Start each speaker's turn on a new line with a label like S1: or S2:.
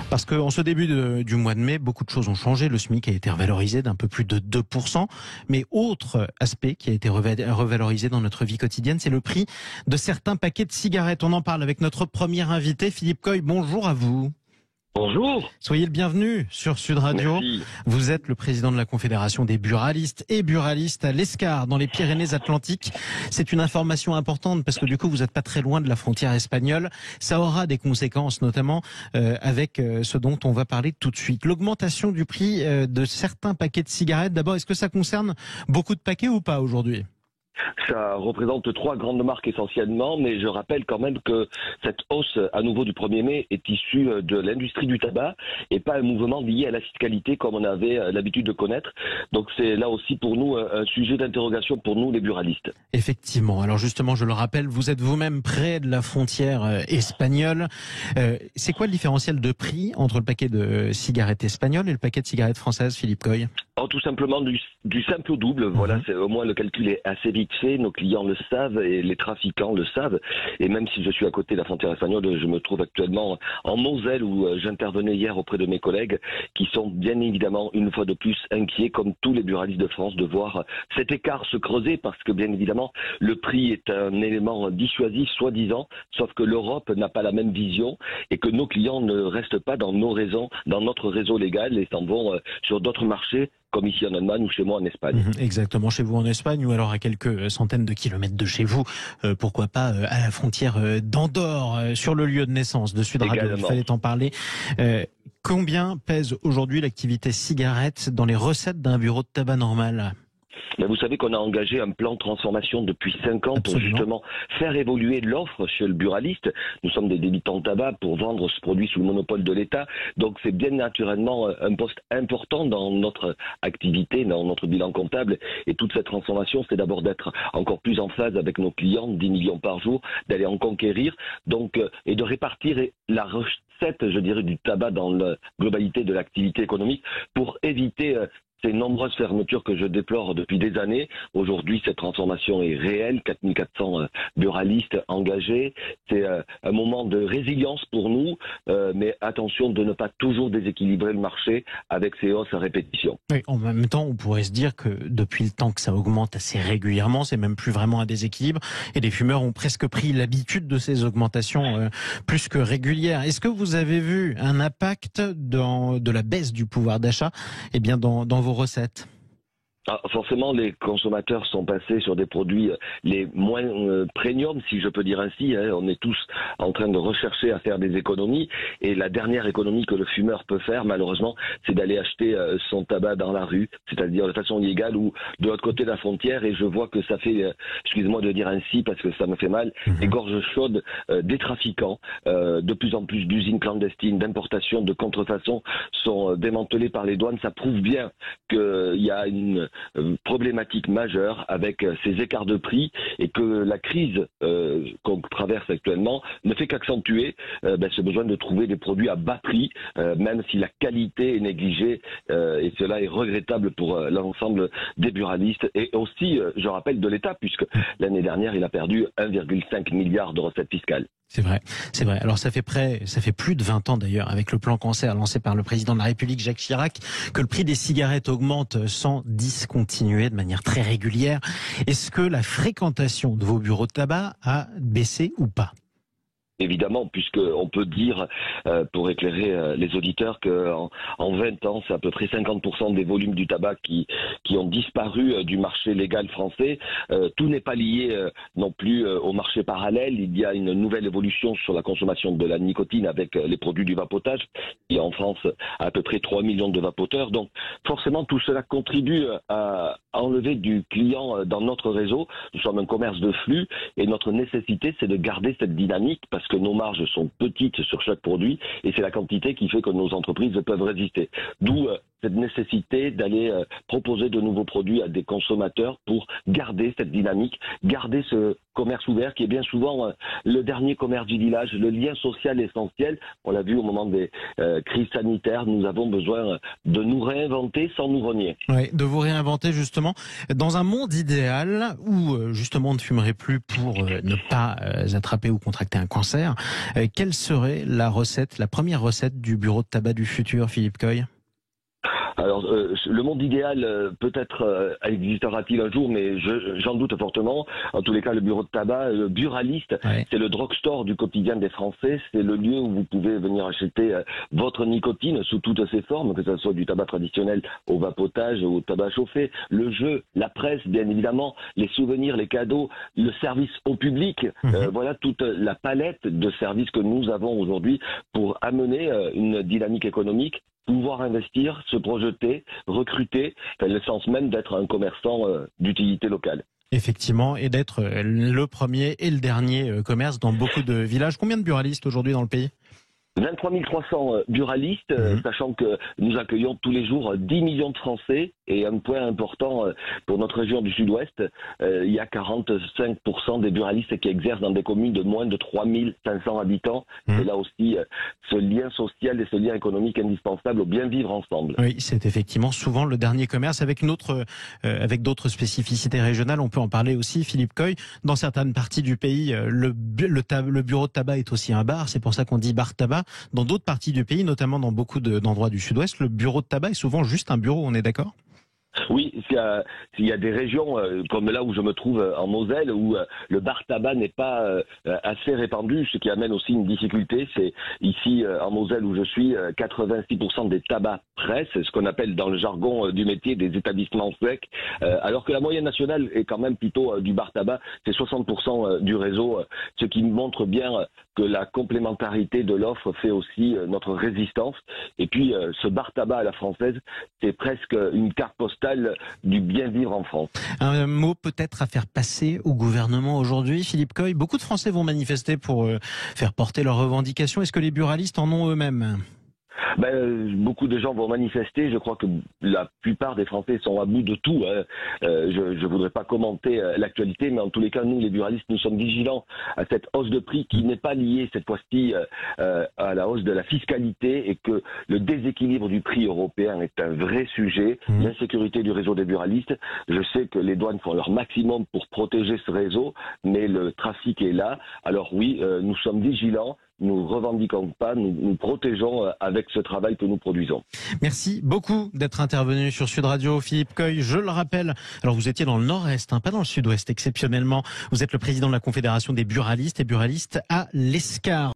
S1: Parce qu'en ce début du mois de mai, beaucoup de choses ont changé. Le SMIC a été revalorisé d'un peu plus de 2%. Mais autre aspect qui a été revalorisé dans notre vie quotidienne, c'est le prix de certains paquets de cigarettes. On en parle avec notre premier invité, Philippe Coy. Bonjour à vous.
S2: Bonjour.
S1: Soyez le bienvenu sur Sud Radio.
S2: Merci.
S1: Vous êtes le président de la Confédération des buralistes et buralistes à l'Escar, dans les Pyrénées-Atlantiques. C'est une information importante parce que du coup, vous n'êtes pas très loin de la frontière espagnole. Ça aura des conséquences, notamment avec ce dont on va parler tout de suite. L'augmentation du prix de certains paquets de cigarettes. D'abord, est-ce que ça concerne beaucoup de paquets ou pas aujourd'hui ?
S2: Ça représente 3 grandes marques essentiellement, mais je rappelle quand même que cette hausse à nouveau du 1er mai est issue de l'industrie du tabac et pas un mouvement lié à la fiscalité comme on avait l'habitude de connaître. Donc c'est là aussi pour nous un sujet d'interrogation pour nous les buralistes.
S1: Effectivement. Alors justement, je le rappelle, vous êtes vous-même près de la frontière espagnole. C'est quoi le différentiel de prix entre le paquet de cigarettes espagnoles et le paquet de cigarettes françaises, Philippe Coy ?
S2: Tout simplement du simple au double. Voilà, c'est au moins le calcul est assez vite fait. Nos clients le savent et les trafiquants le savent. Et même si je suis à côté de la frontière espagnole, je me trouve actuellement en Moselle où j'intervenais hier auprès de mes collègues qui sont bien évidemment une fois de plus inquiets, comme tous les buralistes de France, de voir cet écart se creuser parce que bien évidemment le prix est un élément dissuasif soi-disant, sauf que l'Europe n'a pas la même vision et que nos clients ne restent pas dans notre réseau légal et s'en vont sur d'autres marchés, comme ici en Allemagne ou chez moi en Espagne.
S1: Exactement, chez vous en Espagne ou alors à quelques centaines de kilomètres de chez vous, pourquoi pas à la frontière d'Andorre, sur le lieu de naissance de Sud Radio. Il fallait en parler. Combien pèse aujourd'hui l'activité cigarette dans les recettes d'un bureau de tabac normal ?
S2: Mais vous savez qu'on a engagé un plan de transformation depuis 5 ans. Absolument. Pour justement faire évoluer l'offre chez le buraliste. Nous sommes des débitants de tabac pour vendre ce produit sous le monopole de l'État. Donc c'est bien naturellement un poste important dans notre activité, dans notre bilan comptable. Et toute cette transformation, c'est d'abord d'être encore plus en phase avec nos clients, 10 millions par jour, d'aller en conquérir, donc et de répartir la recette, je dirais, du tabac dans la globalité de l'activité économique pour éviter ces nombreuses fermetures que je déplore depuis des années. Aujourd'hui, cette transformation est réelle. 4400 buralistes engagés. C'est un moment de résilience pour nous, mais attention de ne pas toujours déséquilibrer le marché avec ces hausses à répétition.
S1: Oui, en même temps, on pourrait se dire que depuis le temps que ça augmente assez régulièrement, c'est même plus vraiment un déséquilibre et les fumeurs ont presque pris l'habitude de ces augmentations plus que régulières. Est-ce que vous avez vu un impact de la baisse du pouvoir d'achat dans vos recettes ?
S2: Forcément, les consommateurs sont passés sur des produits les moins premium, si je peux dire ainsi. On est tous en train de rechercher à faire des économies. Et la dernière économie que le fumeur peut faire, malheureusement, c'est d'aller acheter son tabac dans la rue, c'est-à-dire de façon illégale ou de l'autre côté de la frontière. Et je vois que ça fait, excusez-moi de dire ainsi parce que ça me fait mal, des gorges chaudes des trafiquants. De plus en plus d'usines clandestines, d'importation, de contrefaçon sont démantelées par les douanes. Ça prouve bien qu'il y a une problématique majeure avec ces écarts de prix et que la crise qu'on traverse actuellement ne fait qu'accentuer ce besoin de trouver des produits à bas prix, même si la qualité est négligée et cela est regrettable pour l'ensemble des buralistes et aussi, je rappelle, de l'État puisque l'année dernière il a perdu 1,5 milliard de recettes fiscales.
S1: C'est vrai, c'est vrai. Alors ça fait plus de 20 ans d'ailleurs, avec le plan cancer lancé par le président de la République Jacques Chirac, que le prix des cigarettes augmente sans discontinuer de manière très régulière. Est-ce que la fréquentation de vos bureaux de tabac a baissé ou pas ?
S2: Évidemment, puisqu'on peut dire, pour éclairer les auditeurs, qu'en 20 ans, c'est à peu près 50% des volumes du tabac qui ont disparu du marché légal français. Tout n'est pas lié non plus au marché parallèle. Il y a une nouvelle évolution sur la consommation de la nicotine avec les produits du vapotage. Il y a en France à peu près 3 millions de vapoteurs. Donc forcément, tout cela contribue à enlever du client dans notre réseau. Nous sommes un commerce de flux et notre nécessité, c'est de garder cette dynamique parce que nos marges sont petites sur chaque produit et c'est la quantité qui fait que nos entreprises peuvent résister. D'où cette nécessité d'aller proposer de nouveaux produits à des consommateurs pour garder cette dynamique, garder ce commerce ouvert qui est bien souvent le dernier commerce du village, le lien social essentiel. On l'a vu au moment des crises sanitaires, nous avons besoin de nous réinventer sans nous renier.
S1: Oui, de vous réinventer justement dans un monde idéal où justement on ne fumerait plus pour ne pas attraper ou contracter un cancer. Quelle serait la recette, la première recette du bureau de tabac du futur, Philippe Coy ?
S2: Alors, le monde idéal, peut-être existera-t-il un jour, mais j'en doute fortement. En tous les cas, le bureau de tabac, le buraliste, c'est le drugstore du quotidien des Français. C'est le lieu où vous pouvez venir acheter votre nicotine sous toutes ses formes, que ce soit du tabac traditionnel au vapotage, au tabac chauffé, le jeu, la presse, bien évidemment, les souvenirs, les cadeaux, le service au public. Voilà toute la palette de services que nous avons aujourd'hui pour amener une dynamique économique, pouvoir investir, se projeter, recruter, l'essence même d'être un commerçant d'utilité locale.
S1: Effectivement, et d'être le premier et le dernier commerce dans beaucoup de villages. Combien de buralistes aujourd'hui dans le pays ?
S2: 23 300 buralistes, sachant que nous accueillons tous les jours 10 millions de Français. Et un point important pour notre région du Sud-Ouest, il y a 45% des buralistes qui exercent dans des communes de moins de 3 500 habitants. C'est là aussi ce lien social et ce lien économique indispensable au bien vivre ensemble.
S1: Oui, c'est effectivement souvent le dernier commerce avec avec d'autres spécificités régionales. On peut en parler aussi, Philippe Coy. Dans certaines parties du pays, le bureau de tabac est aussi un bar. C'est pour ça qu'on dit bar tabac. Dans d'autres parties du pays, notamment dans beaucoup d'endroits du Sud-Ouest, le bureau de tabac est souvent juste un bureau, on est d'accord ?
S2: Oui, il y a des régions comme là où je me trouve en Moselle où le bar tabac n'est pas assez répandu, ce qui amène aussi une difficulté. C'est ici en Moselle où je suis, 86% des tabacs presse, ce qu'on appelle dans le jargon du métier des établissements secs, alors que la moyenne nationale est quand même plutôt du bar tabac, c'est 60% du réseau, ce qui montre bien que la complémentarité de l'offre fait aussi notre résistance. Et puis ce bar tabac à la française, c'est presque une carte postale du bien vivre en France.
S1: Un mot peut-être à faire passer au gouvernement aujourd'hui, Philippe Coy. Beaucoup de Français vont manifester pour faire porter leurs revendications. Est-ce que les buralistes en ont eux-mêmes ?
S2: Beaucoup de gens vont manifester. Je crois que la plupart des Français sont à bout de tout. Je ne voudrais pas commenter l'actualité, mais en tous les cas, nous, les buralistes, nous sommes vigilants à cette hausse de prix qui n'est pas liée cette fois-ci à la hausse de la fiscalité et que le déséquilibre du prix européen est un vrai sujet. L'insécurité du réseau des buralistes. Je sais que les douanes font leur maximum pour protéger ce réseau, mais le trafic est là. Alors oui, nous sommes vigilants. Nous revendiquons pas, nous protégeons avec ce travail que nous produisons.
S1: Merci beaucoup d'être intervenu sur Sud Radio, Philippe Coy. Je le rappelle, alors vous étiez dans le Nord-Est, pas dans le Sud-Ouest exceptionnellement. Vous êtes le président de la Confédération des buralistes et buralistes à l'Escar.